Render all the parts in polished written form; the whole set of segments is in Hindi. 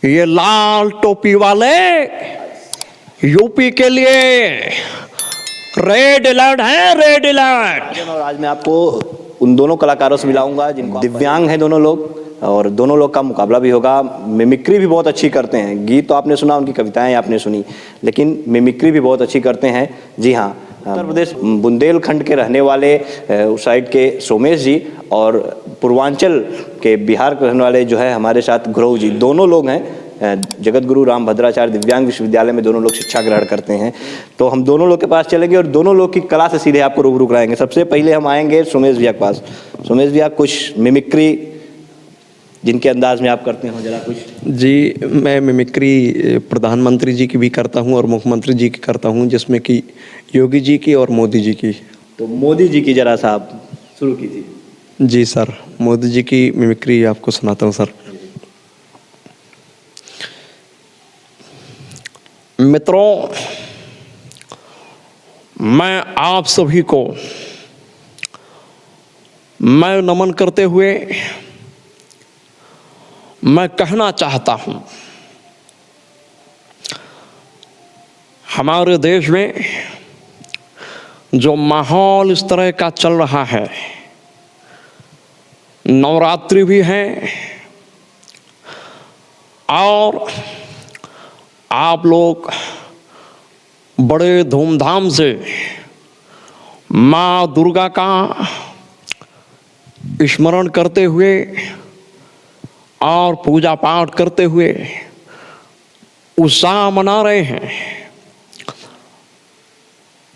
ये लाल टोपी वाले यूपी के लिए रेड अलर्ट है, रेड अलर्ट। और आज मैं आपको उन दोनों कलाकारों से मिलाऊंगा जिनको दिव्यांग हैं दोनों लोग, और दोनों लोग का मुकाबला भी होगा। मिमिक्री भी बहुत अच्छी करते हैं। गीत तो आपने सुना, उनकी कविताएं आपने सुनी, लेकिन मिमिक्री भी बहुत अच्छी करते हैं। जी हाँ, उत्तर प्रदेश बुंदेलखंड के रहने वाले उस साइड के सोमेश जी, और पूर्वांचल के बिहार के रहने वाले जो है हमारे साथ गुरु जी, दोनों लोग हैं। जगत गुरु रामभद्राचार्य दिव्यांग विश्वविद्यालय में दोनों लोग शिक्षा ग्रहण करते हैं। तो हम दोनों लोग के पास चलेंगे और दोनों लोग की कला से सीधे आपको रूबरू कराएंगे। सबसे पहले हम आएंगे सोमेश भैया के पास। सोमेश भैया, कुछ मिमिक्री जिनके अंदाज में आप करते हो, जरा कुछ। जी, मैं मिमिक्री प्रधानमंत्री जी की भी करता हूं और मुख्यमंत्री जी की करता हूं, जिसमें कि योगी जी की और मोदी जी की। तो मोदी जी की जरा सा आप शुरू कीजिए। जी सर, मोदी जी की मिमिक्री आपको सुनाता हूं सर। मित्रों, मैं आप सभी को मैं नमन करते हुए मैं कहना चाहता हूं, हमारे देश में जो माहौल इस तरह का चल रहा है, नवरात्रि भी है और आप लोग बड़े धूमधाम से माँ दुर्गा का स्मरण करते हुए और पूजा पाठ करते हुए उत्साह मना रहे हैं।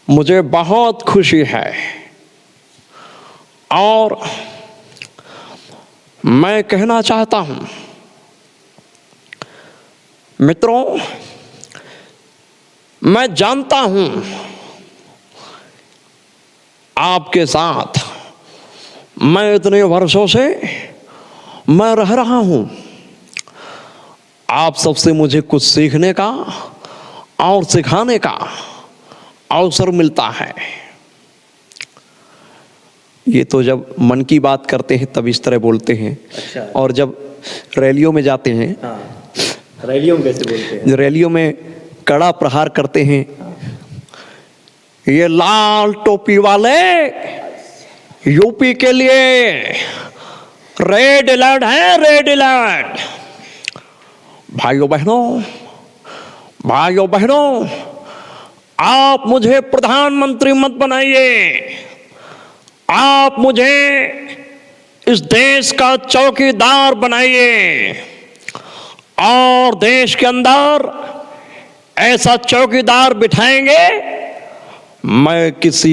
मुझे बहुत खुशी है और मैं कहना चाहता हूं, मित्रों, मैं जानता हूं आपके साथ मैं इतने वर्षों से मैं रह रहा हूं। आप सबसे मुझे कुछ सीखने का और सिखाने का अवसर मिलता है। ये तो जब मन की बात करते हैं तब इस तरह बोलते हैं। अच्छा। और जब रैलियों में जाते हैं, हाँ, रैलियों में कैसे बोलते हैं? रैलियों में कड़ा प्रहार करते हैं। ये लाल टोपी वाले यूपी के लिए रेड अलर्ट है, रेड अलर्ट। भाइयों बहनों, आप मुझे प्रधानमंत्री मत बनाइए, आप मुझे इस देश का चौकीदार बनाइए और देश के अंदर ऐसा चौकीदार बिठाएंगे, मैं इस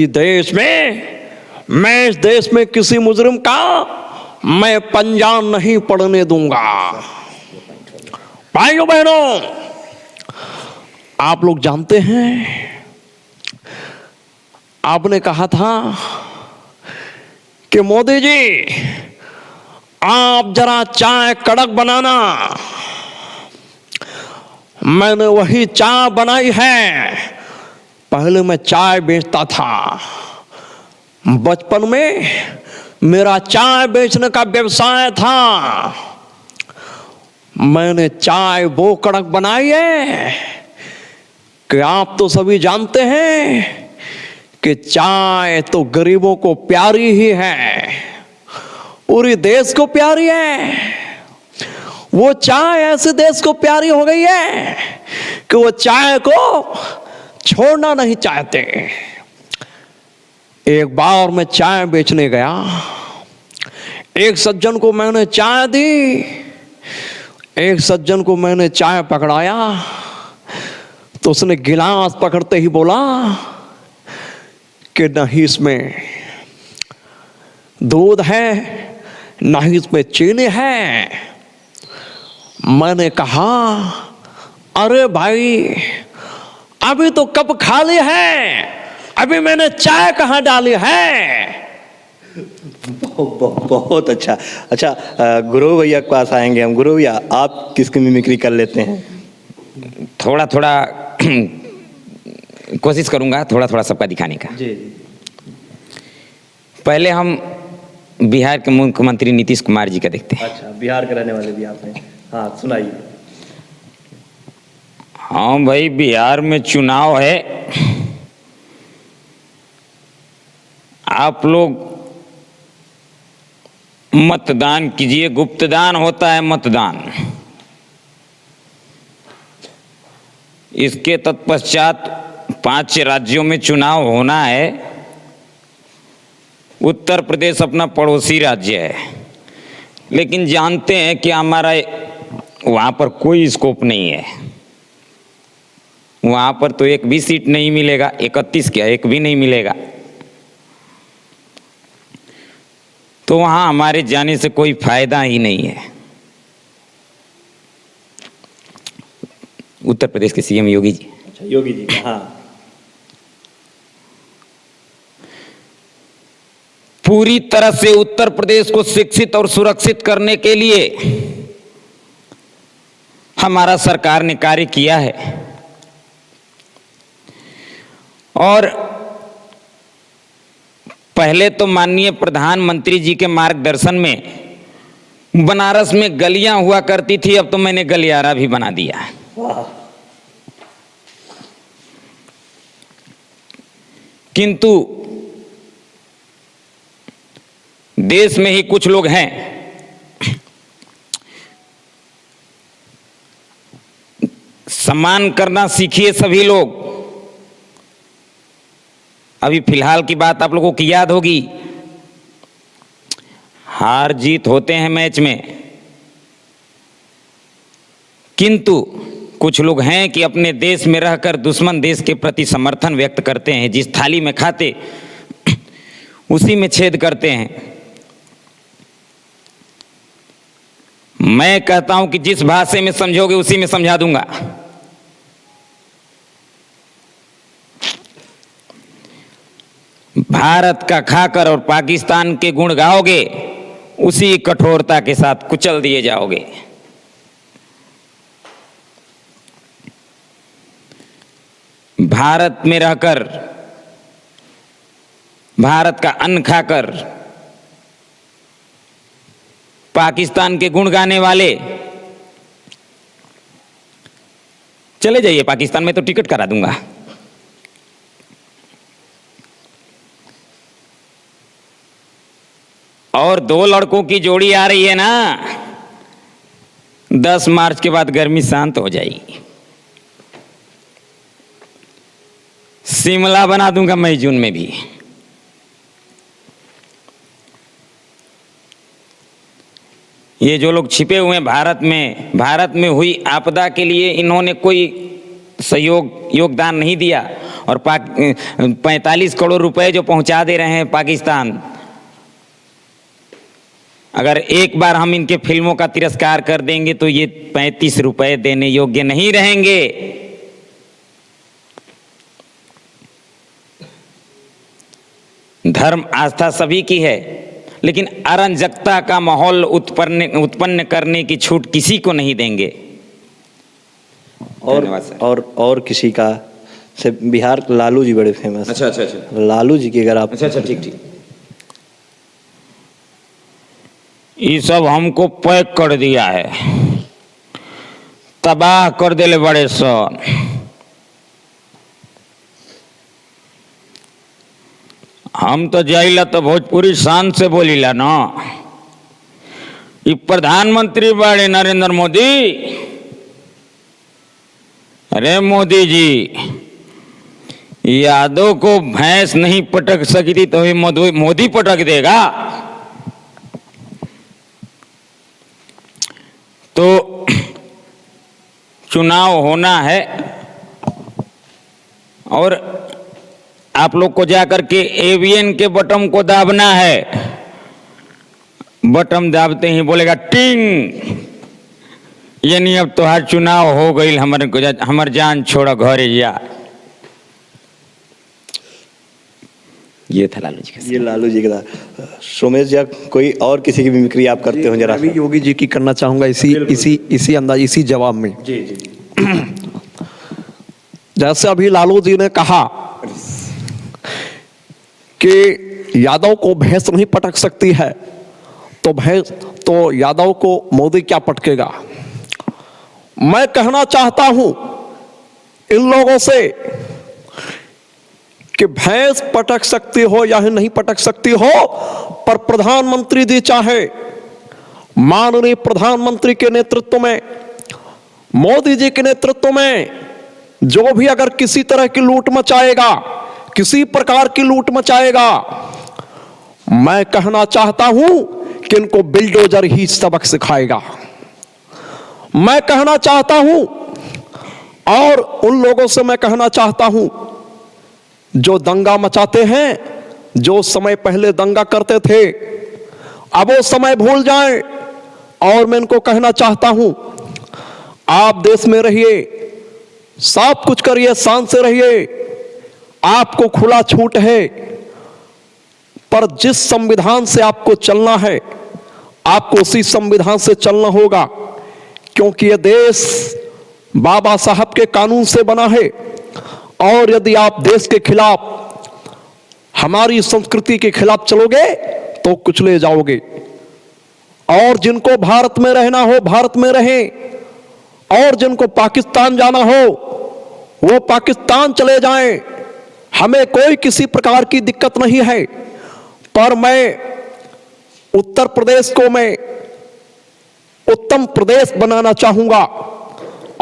देश में किसी मुजरिम का मैं पंजा नहीं पड़ने दूंगा। भाइयों बहनों, आप लोग जानते हैं, आपने कहा था कि मोदी जी आप जरा चाय कड़क बनाना। मैंने वही चाय बनाई है। पहले मैं चाय बेचता था। बचपन में मेरा चाय बेचने का व्यवसाय था। मैंने चाय वो कड़क बनाई है कि आप तो सभी जानते हैं कि चाय तो गरीबों को प्यारी ही है, पूरे देश को प्यारी है। वो चाय ऐसे देश को प्यारी हो गई है कि वो चाय को छोड़ना नहीं चाहते। एक बार मैं चाय बेचने गया, एक सज्जन को मैंने चाय दी, एक सज्जन को मैंने चाय पकड़ाया तो उसने गिलास पकड़ते ही बोला कि नहीं इसमें दूध है, नहीं इसमें चीनी है। मैंने कहा, अरे भाई, अभी तो कप खाली है, अभी मैंने चाय कहाँ डाली है। बहुत अच्छा। अच्छा, गुरु भैया के पास आएंगे हम। गुरु भैया, आप किसकी मिमिक्री कर लेते हैं? थोड़ा थोड़ा कोशिश करूंगा, थोड़ा थोड़ा सबका दिखाने का। जी। पहले हम बिहार के मुख्यमंत्री नीतीश कुमार जी का देखते हैं। अच्छा, बिहार के रहने वाले भी आप हैं। हाँ, सुनाइए। हाँ भाई, बिहार में चुनाव है। आप लोग मतदान कीजिए, गुप्तदान होता है मतदान। इसके तत्पश्चात 5 राज्यों में चुनाव होना है। उत्तर प्रदेश अपना पड़ोसी राज्य है, लेकिन जानते हैं कि हमारा वहाँ पर कोई स्कोप नहीं है। वहाँ पर तो एक भी सीट नहीं मिलेगा, 31 क्या एक भी नहीं मिलेगा। तो वहाँ हमारे जाने से कोई फायदा ही नहीं है। उत्तर प्रदेश के सीएम योगी जी। अच्छा, योगी जी का, हाँ। पूरी तरह से उत्तर प्रदेश को शिक्षित और सुरक्षित करने के लिए हमारा सरकार ने कार्य किया है। और पहले तो माननीय प्रधानमंत्री जी के मार्गदर्शन में बनारस में गलियां हुआ करती थी, अब तो मैंने गलियारा भी बना दिया है। किंतु देश में ही कुछ लोग हैं सम्मान करना सीखिए सभी लोग। अभी फिलहाल की बात आप लोगों की याद होगी, हार जीत होते हैं मैच में, किंतु कुछ लोग हैं कि अपने देश में रहकर दुश्मन देश के प्रति समर्थन व्यक्त करते हैं। जिस थाली में खाते उसी में छेद करते हैं। मैं कहता हूं कि जिस भाषा में समझोगे उसी में समझा दूंगा। भारत का खाकर और पाकिस्तान के गुण गाओगे, उसी कठोरता के साथ कुचल दिए जाओगे। भारत में रहकर, भारत का अन्न खाकर पाकिस्तान के गुण गाने वाले चले जाइए पाकिस्तान में, तो टिकट करा दूंगा। और 2 लड़कों की जोड़ी आ रही है ना, 10 मार्च के बाद गर्मी शांत हो जाएगी। शिमला बना दूंगा मई जून में भी। ये जो लोग छिपे हुए हैं भारत में हुई आपदा के लिए इन्होंने कोई योगदान नहीं दिया, और 45 करोड़ रुपए जो पहुंचा दे रहे हैं पाकिस्तान, अगर एक बार हम इनके फिल्मों का तिरस्कार कर देंगे तो ये 35 रुपए देने योग्य नहीं रहेंगे। धर्म आस्था सभी की है, लेकिन अराजकता का माहौल उत्पन्न करने की छूट किसी को नहीं देंगे। और किसी का से बिहार लालू जी बड़े फेमस। अच्छा। लालू जी की अगर आप, अच्छा ठीक। ये सब हमको पैक कर दिया है, तबाह कर दिले बड़े सन। हम तो जाइला तो भोजपुरी शान से बोलीला ना। ये प्रधानमंत्री बड़े नरेंद्र मोदी, अरे मोदी जी, यादव को भैंस नहीं पटक सकी थी तो ये मोदी पटक देगा। तो चुनाव होना है और आप लोग को जाकर के एवीएन के बटन को दाबना है। बटन दाबते ही बोलेगा टिंग, यानी अब तो हर चुनाव हो गई, हमार जान छोड़ा घरे जा। ये था लालू जी का। ये लालू जी का था। सोमेश जी, कोई और किसी की मिमिक्री आप करते हो जरा? मैं भी योगी जी की करना चाहूंगा इसी अंदाज, इसी जवाब में। जी। जैसे अभी लालू जी ने कहा कि यादव को भैंस नहीं पटक सकती है, तो यादव को मोदी क्या पटकेगा। मैं कहना चाहता हूं इन लोगों से कि भैंस पटक सकती हो या नहीं पटक सकती हो, पर प्रधानमंत्री जी चाहे, माननीय प्रधानमंत्री के नेतृत्व में, मोदी जी के नेतृत्व में जो भी अगर किसी तरह की लूट मचाएगा, किसी प्रकार की लूट मचाएगा, मैं कहना चाहता हूं कि इनको बिल्डोजर ही सबक सिखाएगा। मैं कहना चाहता हूं और उन लोगों से मैं कहना चाहता हूं जो दंगा मचाते हैं, जो समय पहले दंगा करते थे, अब वो समय भूल जाएं। और मैं इनको कहना चाहता हूं, आप देश में रहिए, सब कुछ करिए, शान से रहिए, आपको खुला छूट है, पर जिस संविधान से आपको चलना है, आपको उसी संविधान से चलना होगा, क्योंकि यह देश बाबा साहब के कानून से बना है। और यदि आप देश के खिलाफ, हमारी संस्कृति के खिलाफ चलोगे तो कुचले जाओगे। और जिनको भारत में रहना हो भारत में रहें, और जिनको पाकिस्तान जाना हो वो पाकिस्तान चले जाएं, हमें कोई किसी प्रकार की दिक्कत नहीं है। पर मैं उत्तर प्रदेश को मैं उत्तम प्रदेश बनाना चाहूंगा,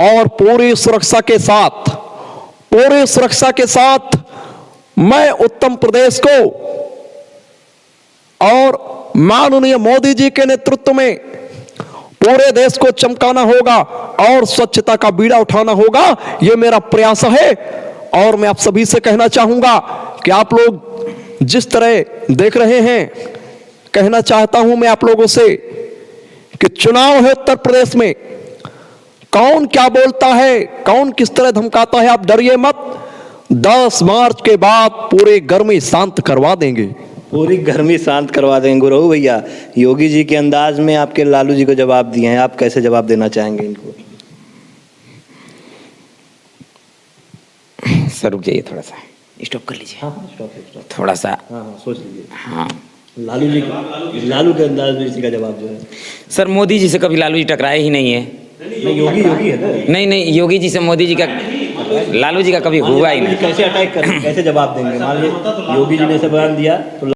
और पूरी सुरक्षा के साथ मैं उत्तम प्रदेश को और माननीय मोदी जी के नेतृत्व में पूरे देश को चमकाना होगा और स्वच्छता का बीड़ा उठाना होगा। यह मेरा प्रयास है। और मैं आप सभी से कहना चाहूंगा कि आप लोग जिस तरह देख रहे हैं, कहना चाहता हूं मैं आप लोगों से कि चुनाव है उत्तर प्रदेश में, कौन क्या बोलता है, कौन किस तरह धमकाता है, आप डरिए मत। 10 मार्च के बाद पूरी गर्मी शांत करवा देंगे। पूरी गर्मी शांत करवा देंगे। गुरु भैया, योगी जी के अंदाज में आपके लालू जी को जवाब दिए हैं, आप कैसे जवाब देना चाहेंगे इनको? सर रुक जाइए, थोड़ा सा स्टॉप कर लीजिए। हाँ, स्टॉप। थोड़ा सा हाँ, सोच लीजिए। हाँ, लालू के अंदाज में इसी का जवाब जो है। सर मोदी जी से कभी लालू जी टकराए ही नहीं है। योगी है ना? नहीं, योगी जी से मोदी जी का, लालू जी का कभी हुआ ही नहीं। कैसे अटैक करें, कैसे जवाब देंगे? मान लीजिए योगी जी ने ऐसा बयान दिया तो